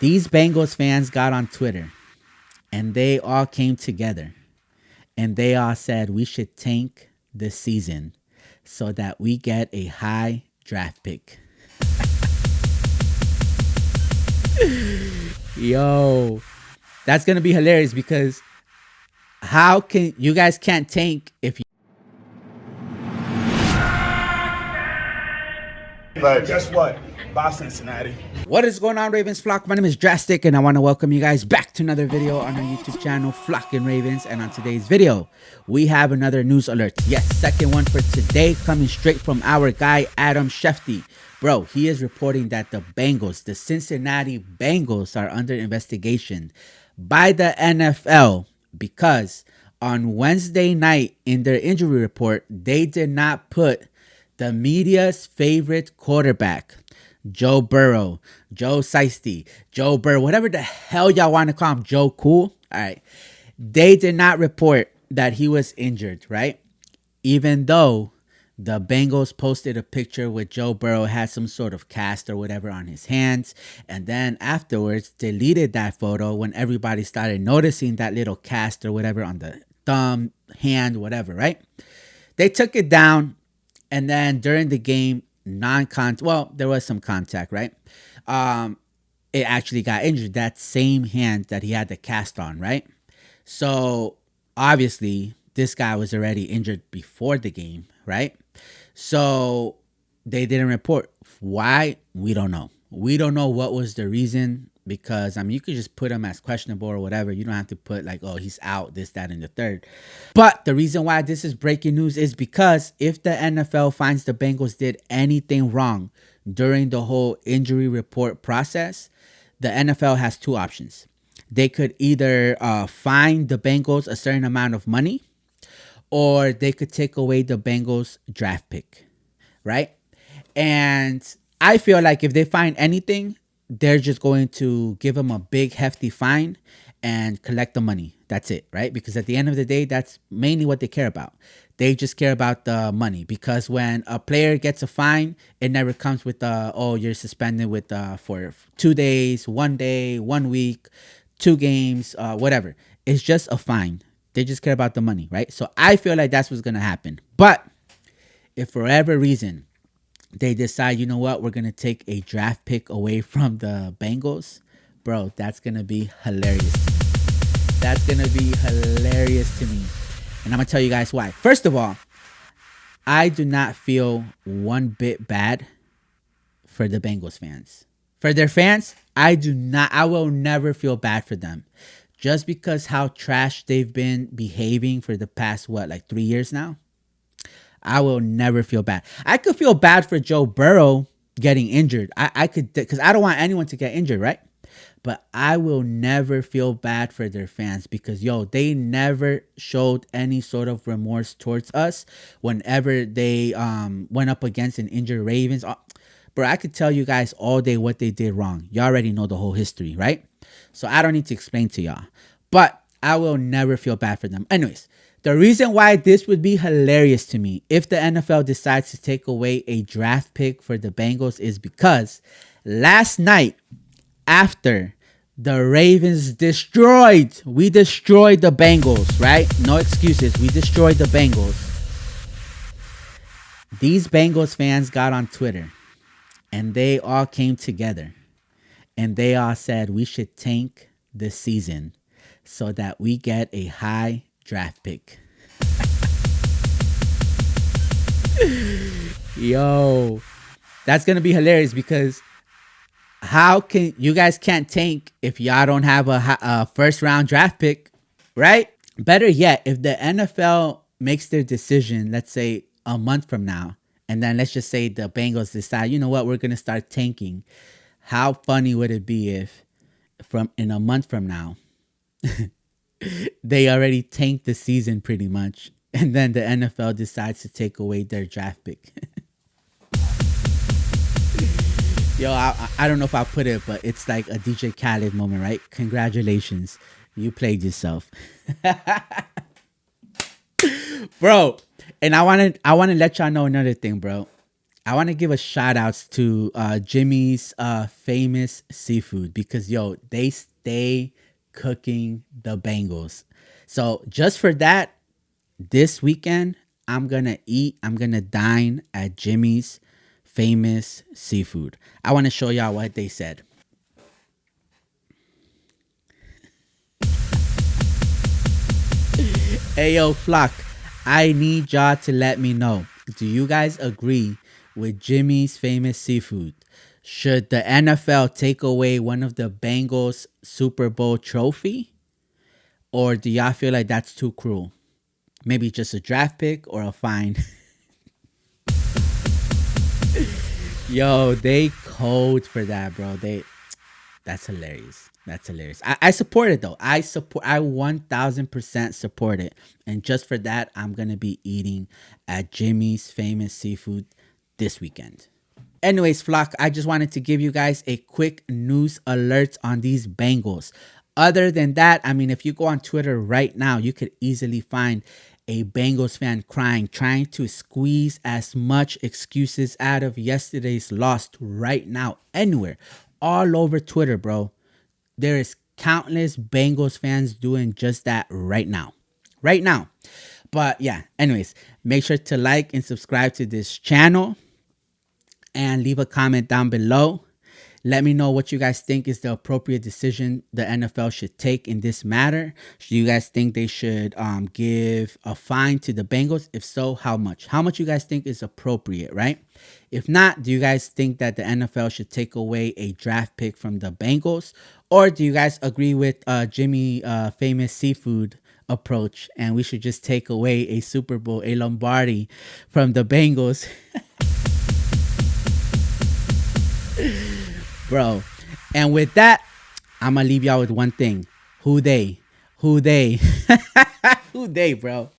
These Bengals fans got on Twitter and they all came together and they all said we should tank this season so that we get a high draft pick. Yo, that's going to be hilarious because how can you guys can't tank if you. But guess what? Bye, Cincinnati. What is going on, Ravens flock? My name is Drastic, and I want to welcome you guys back to another video on our YouTube channel, Flock and Ravens. And on today's video, we have another news alert. Yes, second one for today, coming straight from our guy, Adam Shefty. Bro, he is reporting that the Bengals, the Cincinnati Bengals, are under investigation by the NFL because on Wednesday night in their injury report, they did not put the media's favorite quarterback, Joe Burrow, Joe Shiesty, Joe Burrow, whatever the hell y'all want to call him, Joe Cool. All right. They did not report that he was injured, right? Even though the Bengals posted a picture with Joe Burrow had some sort of cast or whatever on his hands. And then afterwards deleted that photo when everybody started noticing that little cast or whatever on the thumb, hand, whatever, right? They took it down. And then during the game, there was some contact, right? It actually got injured. That same hand that he had the cast on, right? So obviously, this guy was already injured before the game, right? So they didn't report. Why? We don't know. We don't know what was the reason because, you could just put him as questionable or whatever. You don't have to put like, oh, he's out, this, that, and the third. But the reason why this is breaking news is because if the NFL finds the Bengals did anything wrong during the whole injury report process, the NFL has two options. They could either fine the Bengals a certain amount of money, or they could take away the Bengals draft pick, right? And I feel like if they find anything, they're just going to give them a big hefty fine and collect the money. That's it, right? Because at the end of the day, that's mainly what they care about. They just care about the money because when a player gets a fine, it never comes with you're suspended with for 2 days, 1 day, 1 week, 2 games, whatever. It's just a fine. They just care about the money, right? So I feel like that's what's going to happen. But if for whatever reason they decide, you know what, we're going to take a draft pick away from the Bengals, bro, that's going to be hilarious to me. That's going to be hilarious to me. And I'm going to tell you guys why. First of all, I do not feel one bit bad for the Bengals fans. For their fans, I will never feel bad for them. Just because how trash they've been behaving for the past, 3 years now? I will never feel bad. I could feel bad for Joe Burrow getting injured. I could, because I don't want anyone to get injured, right? But I will never feel bad for their fans because, they never showed any sort of remorse towards us whenever they went up against an injured Ravens. Bro, I could tell you guys all day what they did wrong. You already know the whole history, right? So I don't need to explain to y'all. But I will never feel bad for them. Anyways, the reason why this would be hilarious to me if the NFL decides to take away a draft pick for the Bengals is because last night after the Ravens we destroyed the Bengals, right? No excuses. We destroyed the Bengals. These Bengals fans got on Twitter and they all came together and they all said we should tank this season so that we get a high draft pick. Yo, that's gonna be hilarious because how can you guys can't tank if y'all don't have a first round draft pick, right? Better yet, if the NFL makes their decision, let's say a month from now, and then let's just say the Bengals decide, you know what, we're gonna start tanking. How funny would it be if in a month from now they already tanked the season pretty much, and then the NFL decides to take away their draft pick? Yo, I don't know if I'll put it, but it's like a DJ Khaled moment, right? Congratulations, you played yourself. Bro, and I want to let y'all know another thing, bro. I want to give a shout outs to Jimmy's famous seafood because yo, they stay cooking the Bengals. So just for that, this weekend I'm gonna dine at Jimmy's famous seafood. I want to show y'all what they said. Hey yo, Flock, I need y'all to let me know. Do you guys agree with Jimmy's famous seafood? Should the NFL take away one of the Bengals Super Bowl trophy? Or do y'all feel like that's too cruel? Maybe just a draft pick or a fine. Yo, they code for that, bro. That's hilarious. That's hilarious. I support it though. I 1000% support it. And just for that, I'm gonna be eating at Jimmy's famous seafood this weekend. Anyways, Flock, I just wanted to give you guys a quick news alert on these Bengals. Other than that, I mean, if you go on Twitter right now, you could easily find a Bengals fan crying, trying to squeeze as much excuses out of yesterday's loss right now, anywhere, all over Twitter, bro. There is countless Bengals fans doing just that right now. Right now. But yeah, anyways, make sure to like and subscribe to this channel and leave a comment down below. Let me know what you guys think is the appropriate decision the NFL should take in this matter. Do you guys think they should give a fine to the Bengals? If so, how much? How much you guys think is appropriate, right? If not, do you guys think that the NFL should take away a draft pick from the Bengals? Or do you guys agree with Jimmy famous seafood approach and we should just take away a Super Bowl, a Lombardi from the Bengals? Bro, and with that, I'm gonna leave y'all with one thing. Who they? Who they, bro?